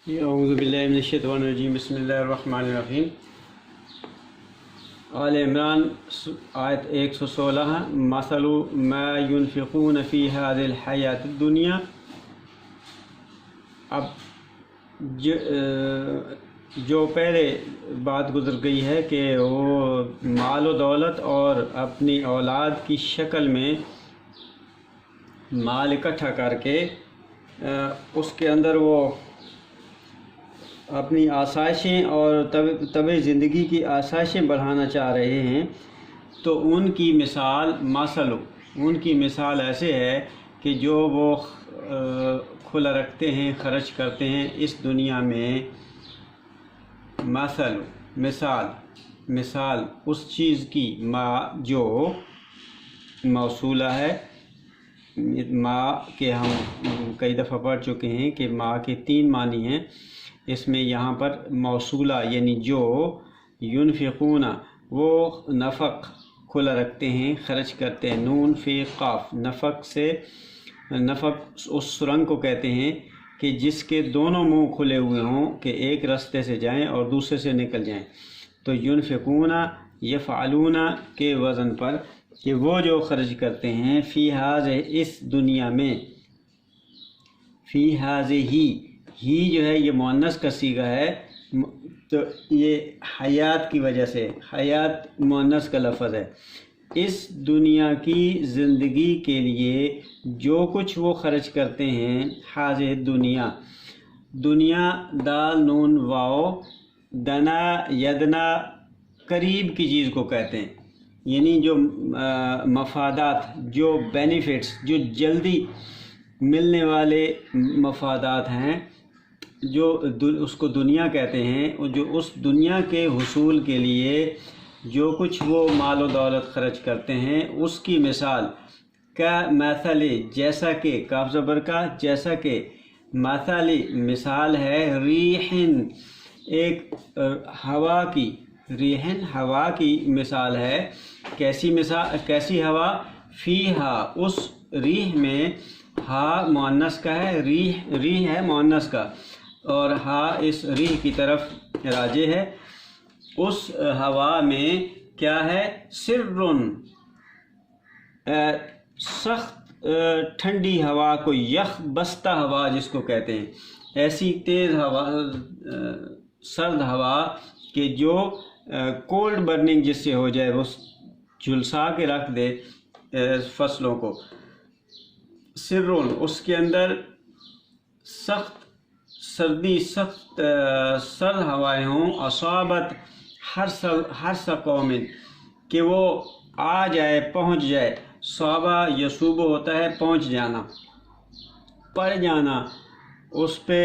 اعوذ باللہ من الشیطان الرجیم، بسم اللہ الرحمن الرحیم۔ آل عمران آیت 116، مثل ما ينفقون فی هذه الحیات الدنیا۔ اب جو پہلے بات گزر گئی ہے کہ وہ مال و دولت اور اپنی اولاد کی شکل میں مال اکٹھا کر کے اس کے اندر وہ اپنی آسائشیں اور طبع زندگی کی آسائشیں بڑھانا چاہ رہے ہیں، تو ان کی مثال ایسے ہے کہ جو وہ کھلا رکھتے ہیں، خرچ کرتے ہیں اس دنیا میں۔ مثال اس چیز کی جو موصولہ ہے۔ ماں کے ہم کئی دفعہ پڑھ چکے ہیں کہ ماں کے 3 معنی ہیں، اس میں یہاں پر موصولہ یعنی جو ينفقون وہ نفق کھلا رکھتے ہیں، خرچ کرتے ہیں۔ نون فی قاف، نفق اس سرنگ کو کہتے ہیں کہ جس کے دونوں منہ کھلے ہوئے ہوں کہ ایک راستے سے جائیں اور دوسرے سے نکل جائیں، تو ينفقون یفعلون کے وزن پر کہ وہ جو خرچ کرتے ہیں فی ہذہ اس دنیا میں۔ فی ہذہ ہی جو ہے یہ مؤنث کا صیغہ ہے، تو یہ حیات کی وجہ سے، حیات مؤنث کا لفظ ہے۔ اس دنیا کی زندگی کے لیے جو کچھ وہ خرچ کرتے ہیں، ہذہ دنیا دال نون واو دنا یدنا قریب کی چیز کو کہتے ہیں، یعنی جو مفادات، جو بینیفٹس، جو جلدی ملنے والے مفادات ہیں، جو اس کو دنیا کہتے ہیں۔ جو اس دنیا کے حصول کے لیے جو کچھ وہ مال و دولت خرچ کرتے ہیں، اس کی مثال کا مثل جیسا کہ، کاف زبر کا جیسا کہ، مثال ہے ریحن ایک ہوا کی، ریحن ہوا کی مثال ہے۔ کیسی ہوا؟ فیہا اس ریح میں، ہا مؤنث کا ہے، ریح ہے مؤنث کا، اور ہا اس ریح کی طرف راجع ہے۔ اس ہوا میں کیا ہے؟ سرٌ سخت ٹھنڈی ہوا کو، یخ بستہ ہوا جس کو کہتے ہیں، ایسی تیز ہوا، سرد ہوا کہ جو کولڈ برننگ جس سے ہو جائے، وہ جھلسا کے رکھ دے فصلوں کو۔ سرٌ اس کے اندر سخت سرد ہوائیں ہوں، اصابت ہر قوم کہ وہ آ جائے، پہنچ جائے۔ صابہ یصوب ہوتا ہے پہنچ جانا، پڑ جانا، اس پہ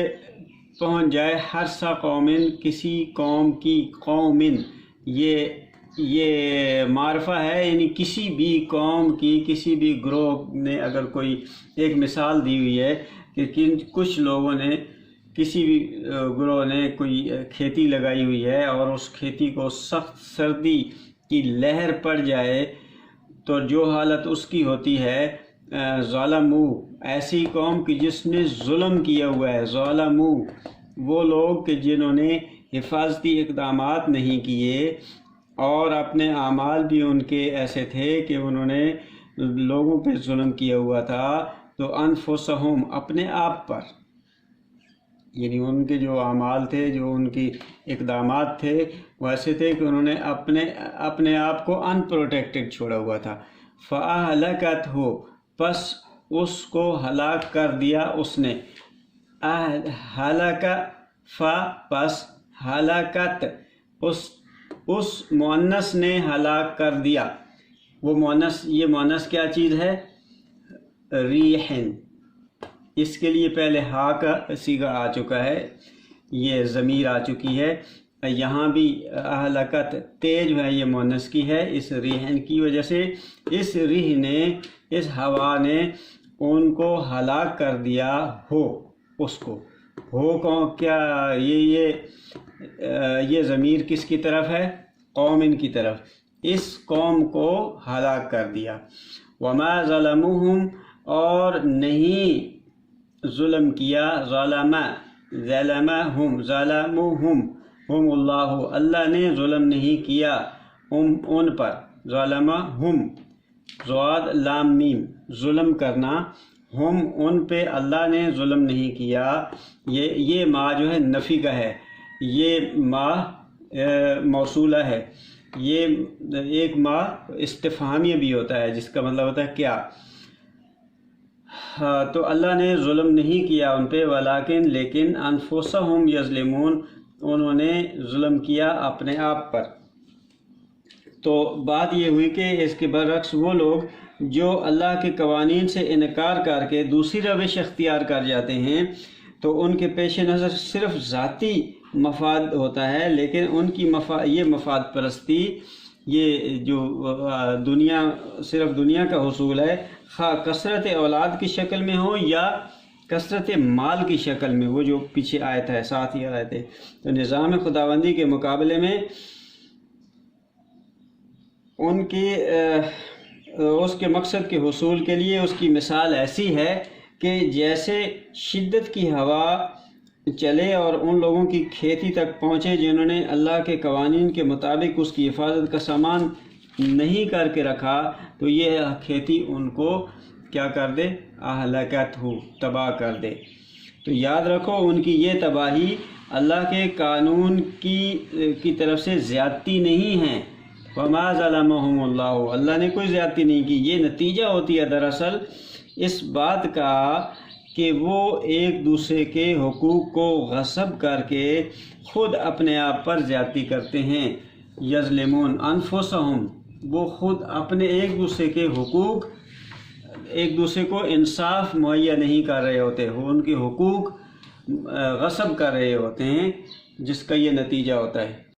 پہنچ جائے۔ ہر قوم کسی قوم کی، قومن یہ معرفہ ہے، یعنی کسی بھی قوم کی، کسی بھی گروہ نے اگر کوئی ایک مثال دی ہوئی ہے کہ کچھ لوگوں نے، کسی بھی گروہ نے کوئی کھیتی لگائی ہوئی ہے اور اس کھیتی کو سخت سردی کی لہر پڑ جائے، تو جو حالت اس کی ہوتی ہے، ظالمو ایسی قوم کی جس نے ظلم کیا ہوا ہے، ظالمو وہ لوگ کہ جنہوں نے حفاظتی اقدامات نہیں کیے، اور اپنے اعمال بھی ان کے ایسے تھے کہ انہوں نے لوگوں پہ ظلم کیا ہوا تھا، تو انفسہم اپنے آپ پر، یعنی ان کے جو اعمال تھے، جو ان کی اقدامات تھے، وہ ایسے تھے کہ انہوں نے اپنے آپ کو ان پروٹیکٹڈ چھوڑا ہوا تھا۔ فَأَهْلَكَتْهُ پس اس کو ہلاک کر دیا اس نے۔ پس ہلاکت اس مؤنث نے ہلاک کر دیا۔ وہ مؤنث، یہ مؤنث کیا چیز ہے؟ ریحن۔ اس کے لیے پہلے ہا کا صیغہ آ چکا ہے، یہ ضمیر آ چکی ہے، یہاں بھی اہلکت تے جو ہے یہ مؤنث کی ہے، اس ریحن کی وجہ سے۔ اس ریح نے، اس ہوا نے ان کو ہلاک کر دیا، اس کو کیا، یہ ضمیر کس کی طرف ہے؟ قوم کی طرف۔ اس قوم کو ہلاک کر دیا۔ وما ظلموہم اور نہیں ظلم کیا، ظلمہم ہم اللہ، اللہ نے ظلم نہیں کیا ان پر، ظلمہم ضاد لام میم ظلم کرنا، ہم ان پہ اللہ نے ظلم نہیں کیا۔ یہ ما جو ہے نفی کا ہے، یہ ما موصولہ ہے، یہ ایک ما استفہامیہ بھی ہوتا ہے جس کا مطلب ہوتا ہے کیا۔ تو اللہ نے ظلم نہیں کیا ان پہ، ولیکن لیکن انفسہم یظلمون انہوں نے ظلم کیا اپنے آپ پر۔ تو بات یہ ہوئی کہ اس کے برعکس وہ لوگ جو اللہ کے قوانین سے انکار کر کے دوسری روش اختیار کر جاتے ہیں تو ان کے پیش نظر صرف ذاتی مفاد ہوتا ہے، لیکن ان کی یہ مفاد پرستی، یہ جو صرف دنیا کا حصول ہے، خواہ کثرت اولاد کی شکل میں ہو یا کثرت مال کی شکل میں، وہ جو پیچھے آیت ہے ساتھ ہی آیت ہے۔ تو نظام خداوندی کے مقابلے میں ان کی اس کے مقصد کے حصول کے لیے اس کی مثال ایسی ہے کہ جیسے شدت کی ہوا چلے اور ان لوگوں کی کھیتی تک پہنچے جنہوں نے اللہ کے قوانین کے مطابق اس کی حفاظت کا سامان نہیں کر کے رکھا، تو یہ کھیتی ان کو کیا کر دے، اہلکت ہو، تباہ کر دے۔ تو یاد رکھو ان کی یہ تباہی اللہ کے قانون کی طرف سے زیادتی نہیں ہے۔ وما ظلمہم اللہ، اللہ نے کوئی زیادتی نہیں کی، یہ نتیجہ ہوتی ہے دراصل اس بات کا کہ وہ ایک دوسرے کے حقوق کو غصب کر کے خود اپنے آپ پر زیادتی کرتے ہیں۔ یظلمون انفسہم، وہ خود اپنے ایک دوسرے کے حقوق، ایک دوسرے کو انصاف مہیا نہیں کر رہے ہوتے، وہ ان کے حقوق غصب کر رہے ہوتے ہیں، جس کا یہ نتیجہ ہوتا ہے۔